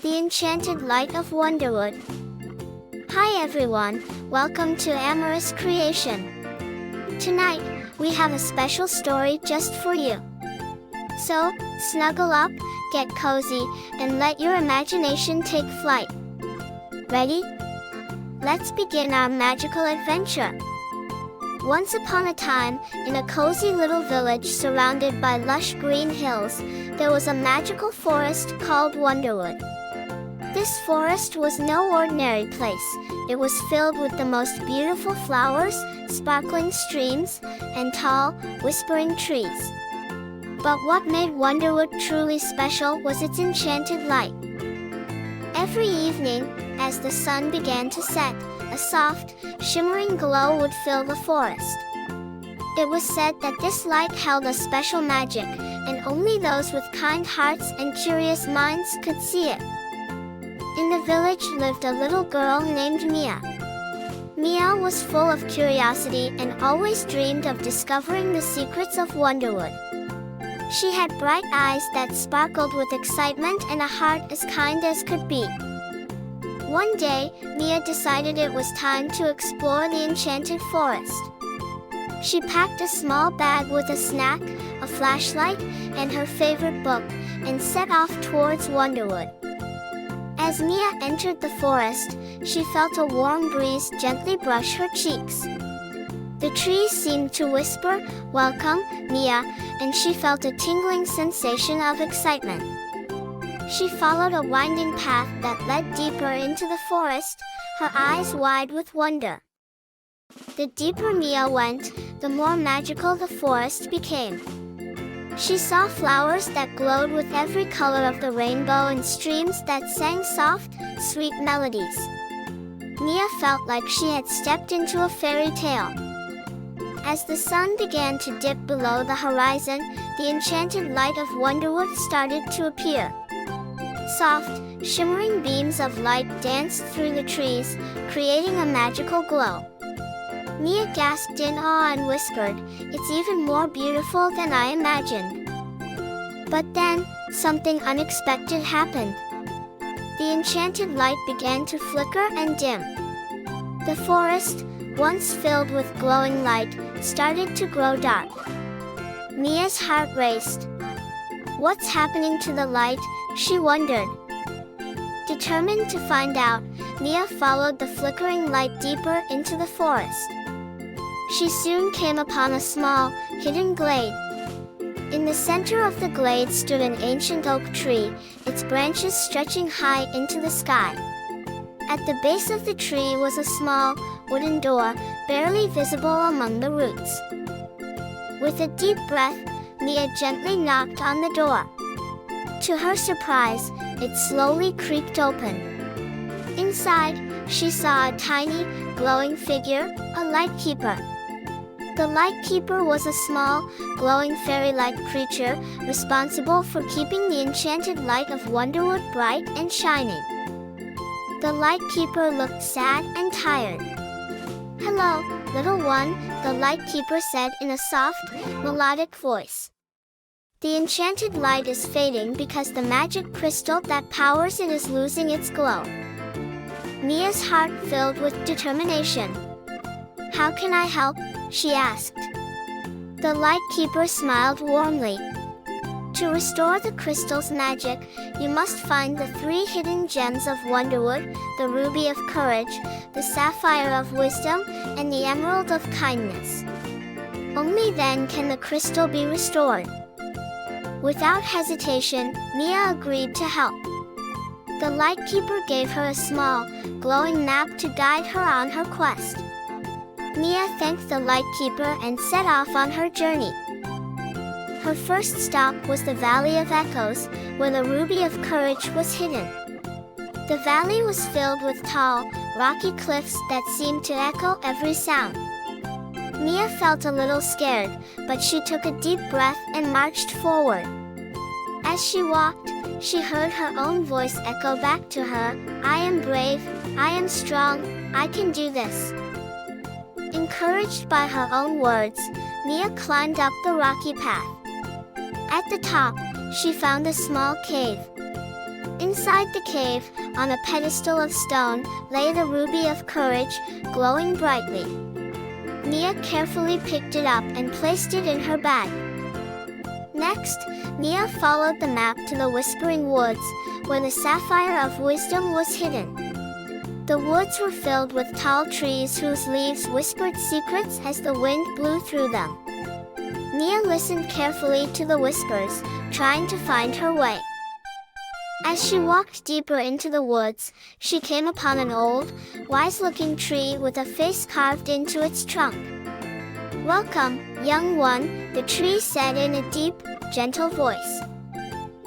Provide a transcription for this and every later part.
The Enchanted Light of Wonderwood. Hi everyone, welcome to Amaris Creation. Tonight, we have a special story just for you. So, snuggle up, get cozy, and let your imagination take flight. Ready? Let's begin our magical adventure. Once upon a time, in a cozy little village surrounded by lush green hills, there was a magical forest called Wonderwood. This forest was no ordinary place. It was filled with the most beautiful flowers, sparkling streams, and tall, whispering trees. But what made Wonderwood truly special was its enchanted light. Every evening, as the sun began to set, a soft, shimmering glow would fill the forest. It was said that this light held a special magic, and only those with kind hearts and curious minds could see it. In the village lived a little girl named Mia. Mia was full of curiosity and always dreamed of discovering the secrets of Wonderwood. She had bright eyes that sparkled with excitement and a heart as kind as could be. One day, Mia decided it was time to explore the enchanted forest. She packed a small bag with a snack, a flashlight, and her favorite book, and set off towards Wonderwood. As Mia entered the forest, she felt a warm breeze gently brush her cheeks. The trees seemed to whisper, "Welcome, Mia," and she felt a tingling sensation of excitement. She followed a winding path that led deeper into the forest, her eyes wide with wonder. The deeper Mia went, the more magical the forest became. She saw flowers that glowed with every color of the rainbow and streams that sang soft, sweet melodies. Mia felt like she had stepped into a fairy tale. As the sun began to dip below the horizon, the enchanted light of Wonderwood started to appear. Soft, shimmering beams of light danced through the trees, creating a magical glow. Mia gasped in awe and whispered, "It's even more beautiful than I imagined." But then, something unexpected happened. The enchanted light began to flicker and dim. The forest, once filled with glowing light, started to grow dark. Mia's heart raced. "What's happening to the light?" she wondered. Determined to find out, Mia followed the flickering light deeper into the forest. She soon came upon a small, hidden glade. In the center of the glade stood an ancient oak tree, its branches stretching high into the sky. At the base of the tree was a small, wooden door, barely visible among the roots. With a deep breath, Mia gently knocked on the door. To her surprise, it slowly creaked open. Inside, she saw a tiny, glowing figure, a lightkeeper. The lightkeeper was a small, glowing fairy-like creature, responsible for keeping the enchanted light of Wonderwood bright and shining. The lightkeeper looked sad and tired. "Hello, little one," the lightkeeper said in a soft, melodic voice. "The enchanted light is fading because the magic crystal that powers it is losing its glow." Mia's heart filled with determination. "How can I help?" she asked. The lightkeeper smiled warmly. "To restore the crystal's magic, you must find the 3 hidden gems of Wonderwood, the ruby of courage, the sapphire of wisdom, and the emerald of kindness. Only then can the crystal be restored." Without hesitation, Mia agreed to help. The lightkeeper gave her a small, glowing map to guide her on her quest. Mia thanked the lightkeeper and set off on her journey. Her first stop was the Valley of Echoes, where the Ruby of Courage was hidden. The valley was filled with tall, rocky cliffs that seemed to echo every sound. Mia felt a little scared, but she took a deep breath and marched forward. As she walked, she heard her own voice echo back to her, "I am brave, I am strong, I can do this." Encouraged by her own words, Mia climbed up the rocky path. At the top, she found a small cave. Inside the cave, on a pedestal of stone, lay the ruby of courage, glowing brightly. Mia carefully picked it up and placed it in her bag. Next, Mia followed the map to the Whispering Woods, where the Sapphire of Wisdom was hidden. The woods were filled with tall trees whose leaves whispered secrets as the wind blew through them. Mia listened carefully to the whispers, trying to find her way. As she walked deeper into the woods, she came upon an old, wise-looking tree with a face carved into its trunk. "Welcome, young one," the tree said in a deep, gentle voice.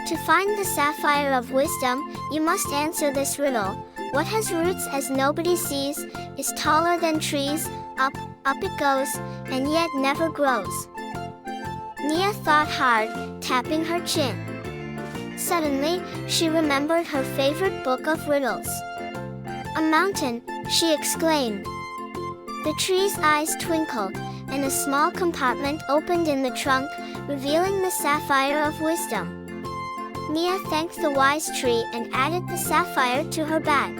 "To find the Sapphire of Wisdom, you must answer this riddle. What has roots as nobody sees, is taller than trees, up, up it goes, and yet never grows?" Mia thought hard, tapping her chin. Suddenly, she remembered her favorite book of riddles. "A mountain," she exclaimed. The tree's eyes twinkled, and a small compartment opened in the trunk, revealing the Sapphire of Wisdom. Mia thanked the wise tree and added the sapphire to her bag.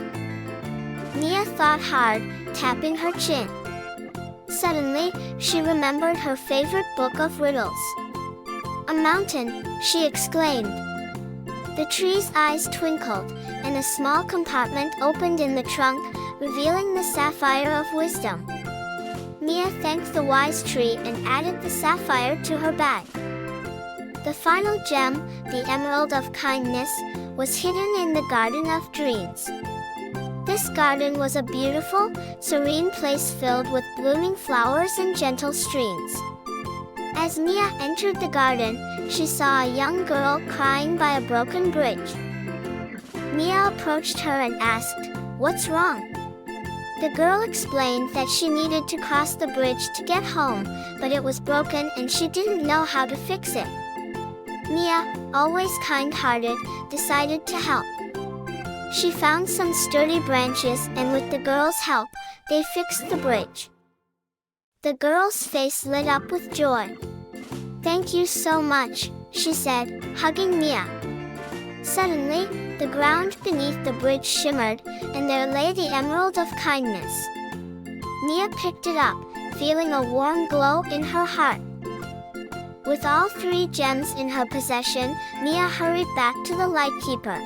Mia thought hard, tapping her chin. Suddenly, she remembered her favorite book of riddles. "A mountain," she exclaimed. The tree's eyes twinkled, and a small compartment opened in the trunk, revealing the Sapphire of Wisdom. Mia thanked the wise tree and added the sapphire to her bag. The final gem, the Emerald of Kindness, was hidden in the Garden of Dreams. This garden was a beautiful, serene place filled with blooming flowers and gentle streams. As Mia entered the garden, she saw a young girl crying by a broken bridge. Mia approached her and asked, "What's wrong?" The girl explained that she needed to cross the bridge to get home, but it was broken and she didn't know how to fix it. Mia, always kind-hearted, decided to help. She found some sturdy branches and with the girl's help, they fixed the bridge. The girl's face lit up with joy. "Thank you so much," she said, hugging Mia. Suddenly, the ground beneath the bridge shimmered, and there lay the Emerald of Kindness. Mia picked it up, feeling a warm glow in her heart. With all 3 gems in her possession, Mia hurried back to the Lightkeeper.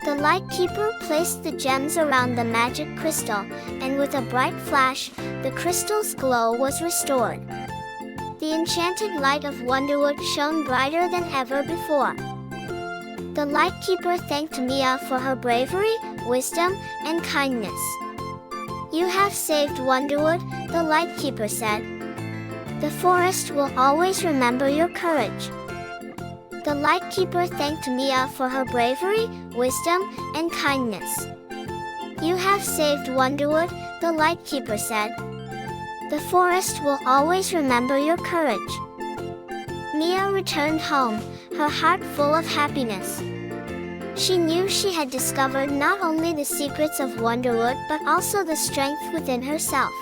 The Lightkeeper placed the gems around the magic crystal, and with a bright flash, the crystal's glow was restored. The enchanted light of Wonderwood shone brighter than ever before. The Lightkeeper thanked Mia for her bravery, wisdom, and kindness. "You have saved Wonderwood," the Lightkeeper said. "The forest will always remember your courage." The Lightkeeper thanked Mia for her bravery, wisdom, and kindness. "You have saved Wonderwood," the Lightkeeper said. "The forest will always remember your courage." Mia returned home, her heart full of happiness. She knew she had discovered not only the secrets of Wonderwood but also the strength within herself.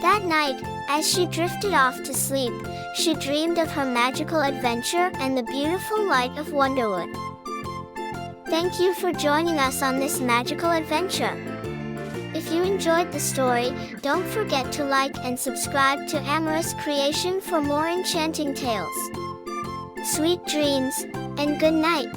That night, as she drifted off to sleep, she dreamed of her magical adventure and the beautiful light of Wonderwood. Thank you for joining us on this magical adventure. If you enjoyed the story, don't forget to like and subscribe to Amaris Creation for more enchanting tales. Sweet dreams, and good night.